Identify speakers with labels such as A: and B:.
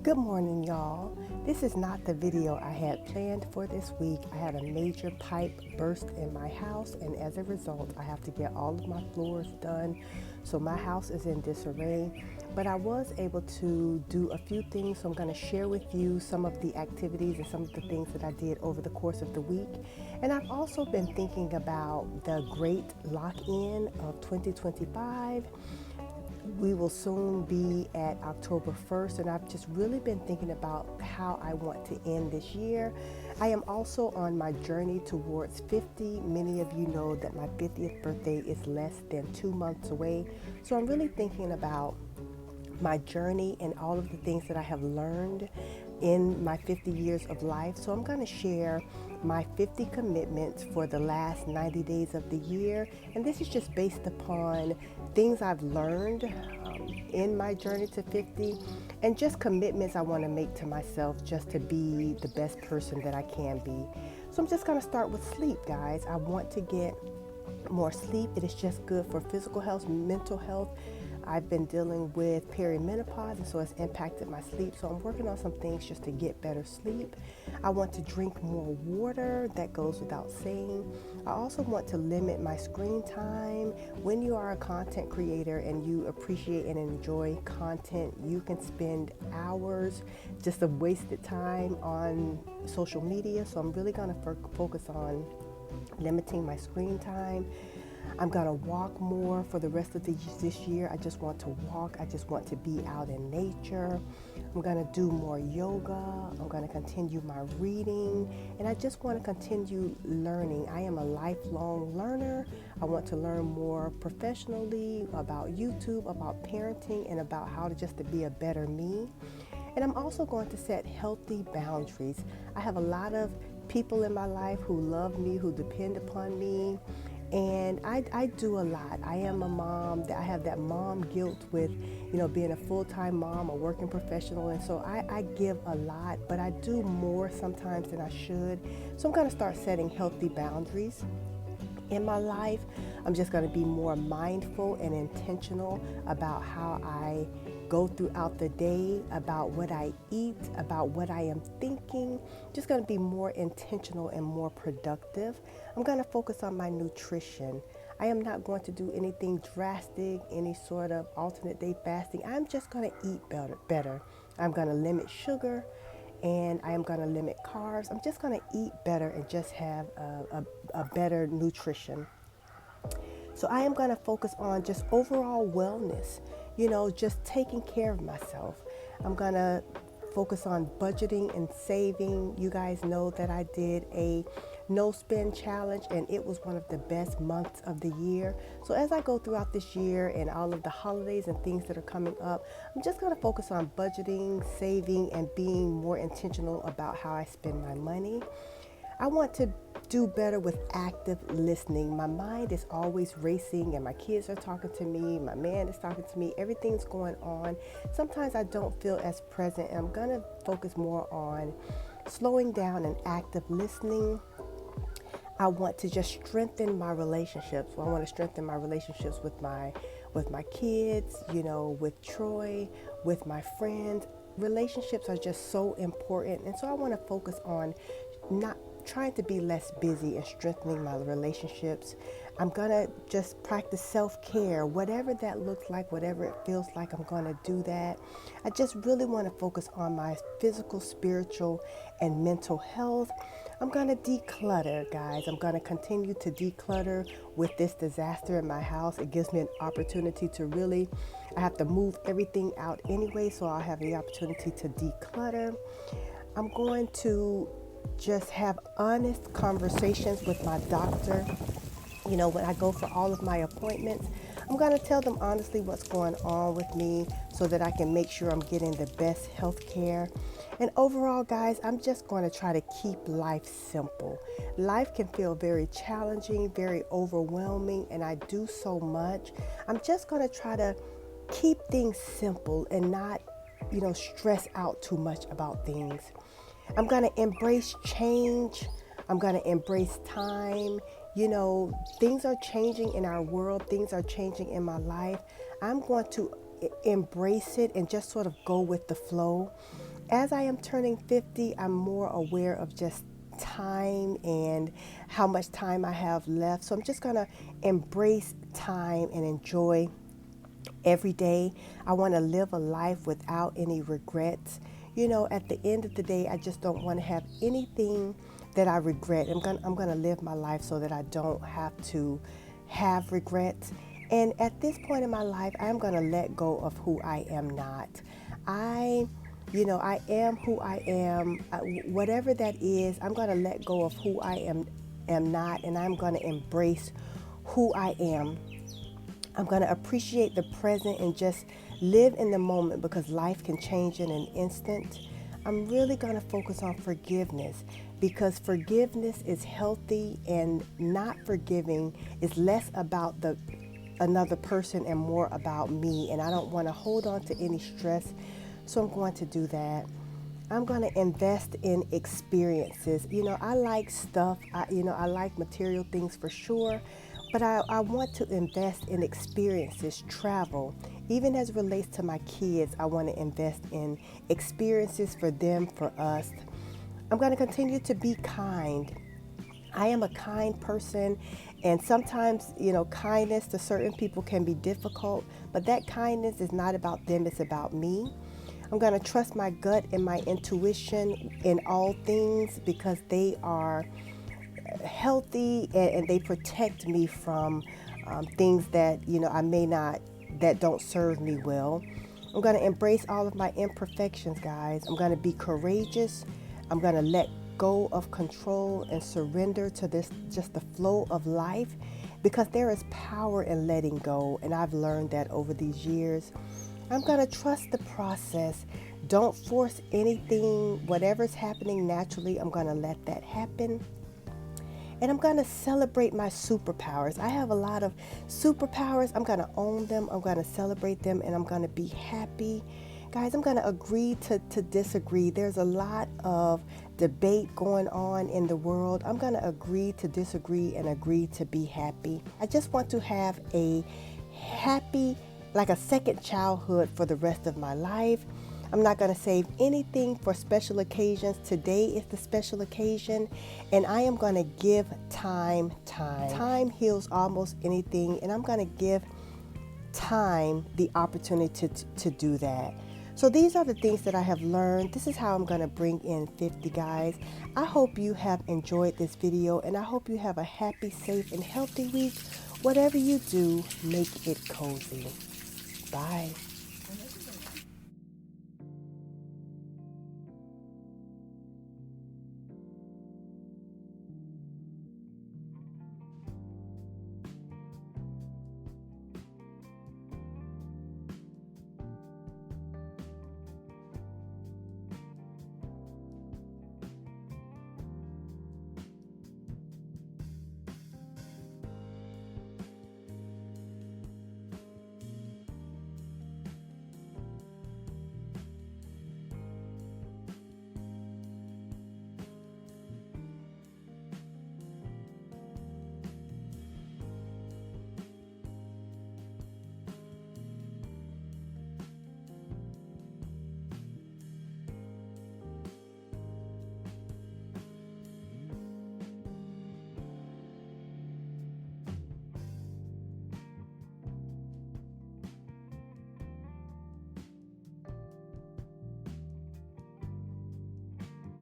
A: Good morning, y'all. This is not the video I had planned for this week. I had a major pipe burst in my house, and as a result, I have to get all of my floors done. So my house is in disarray, but I was able to do a few things. So I'm going to share with you some of the activities and some of the things that I did over the course of the week. And I've also been thinking about the great lock-in of 2025. We will soon be at October 1st, and I've just really been thinking about how I want to end this year. I am also on my journey towards 50. Many of you know that my 50th birthday is less than 2 months away. So I'm really thinking about my journey and all of the things that I have learned in my 50 years of life. So I'm going to share my 50 commitments for the last 90 days of the year. And this is just based upon things I've learned in my journey to 50 and just commitments I want to make to myself just to be the best person that I can be. So I'm just going to start with sleep, guys. I want to get more sleep. It is just good for physical health, mental health. I've been dealing with perimenopause, and so it's impacted my sleep. So I'm working on some things just to get better sleep. I want to drink more water. That goes without saying. I also want to limit my screen time. When you are a content creator and you appreciate and enjoy content, you can spend hours just of wasted time on social media. So I'm really going to focus on limiting my screen time. I'm going to walk more for the rest of this year. I just want to walk. I just want to be out in nature. I'm going to do more yoga. I'm going to continue my reading. And I just want to continue learning. I am a lifelong learner. I want to learn more professionally about YouTube, about parenting, and about how to be a better me. And I'm also going to set healthy boundaries. I have a lot of people in my life who love me, who depend upon me. And I do a lot. I am a mom. I have that mom guilt with, being a full-time mom, a working professional. And so I give a lot, but I do more sometimes than I should. So I'm going to start setting healthy boundaries in my life. I'm just going to be more mindful and intentional about how I go throughout the day, about what I eat, about what I am thinking. Just going to be more intentional and more productive. I'm going to focus on my nutrition. I am not going to do anything drastic, any sort of alternate day fasting. I'm just going to eat better. I'm going to limit sugar, and I am going to limit carbs. I'm just going to eat better and just have a better nutrition. So I am going to focus on just overall wellness, just taking care of myself. I'm going to focus on budgeting and saving. You guys know that I did a no spend challenge, and it was one of the best months of the year. So as I go throughout this year and all of the holidays and things that are coming up, I'm just going to focus on budgeting, saving, and being more intentional about how I spend my money. I want to do better with active listening. My mind is always racing, and my kids are talking to me, my man is talking to me, everything's going on. Sometimes I don't feel as present, and I'm going to focus more on slowing down and active listening. I want to just strengthen my relationships. I want to strengthen my relationships with my kids, with Troy, with my friends. Relationships are just so important, and so I want to focus on not trying to be less busy and strengthening my relationships. I'm going to just practice self-care, whatever that looks like, whatever it feels like, I'm going to do that. I just really want to focus on my physical, spiritual, and mental health. I'm going to declutter, guys. I'm going to continue to declutter with this disaster in my house. It gives me an opportunity to I have to move everything out anyway, so I'll have the opportunity to declutter. I'm going to just have honest conversations with my doctor. When I go for all of my appointments, I'm going to tell them honestly what's going on with me so that I can make sure I'm getting the best health care. And overall, guys, I'm just going to try to keep life simple. Life can feel very challenging, very overwhelming, and I do so much. I'm just going to try to keep things simple and not, stress out too much about things. I'm going to embrace change. I'm going to embrace time. Things are changing in our world. Things are changing in my life. I'm going to embrace it and just sort of go with the flow. as I am turning 50, I'm more aware of just time and how much time I have left. So I'm just going to embrace time and enjoy every day. I want to live a life without any regrets. You know, at the end of the day, I just don't want to have anything that I regret. I'm going to live my life so that I don't have to have regrets. And at this point in my life, I'm going to let go of who I am not. I am who I am. Whatever that is, I'm going to let go of who I am not, and I'm going to embrace who I am. I'm going to appreciate the present and just live in the moment because life can change in an instant. I'm really going to focus on forgiveness because forgiveness is healthy, and not forgiving is less about another person and more about me, and I don't want to hold on to any stress, so I'm going to do that. I'm going to invest in experiences. You know, I like stuff. I like material things for sure, but I want to invest in experiences, travel. Even as it relates to my kids, I want to invest in experiences for them, for us. I'm going to continue to be kind. I am a kind person, and sometimes, kindness to certain people can be difficult, but that kindness is not about them, it's about me. I'm going to trust my gut and my intuition in all things because they are healthy, and they protect me from things that, I may not, that don't serve me well. I'm going to embrace all of my imperfections, guys. I'm going to be courageous. I'm going to let go of control and surrender to this, just the flow of life, because there is power in letting go. And I've learned that over these years. I'm going to trust the process. Don't force anything. Whatever's happening naturally, I'm going to let that happen. And I'm going to celebrate my superpowers. I have a lot of superpowers. I'm going to own them. I'm going to celebrate them, and I'm going to be happy. Guys, I'm going to agree to disagree. There's a lot of debate going on in the world. I'm going to agree to disagree and agree to be happy. I just want to have a happy, like a second childhood for the rest of my life. I'm not going to save anything for special occasions. Today is the special occasion, and I am going to give time. Time heals almost anything, and I'm going to give time the opportunity to do that. So these are the things that I have learned. This is how I'm going to bring in 50, guys. I hope you have enjoyed this video, and I hope you have a happy, safe, and healthy week. Whatever you do, make it cozy. Bye.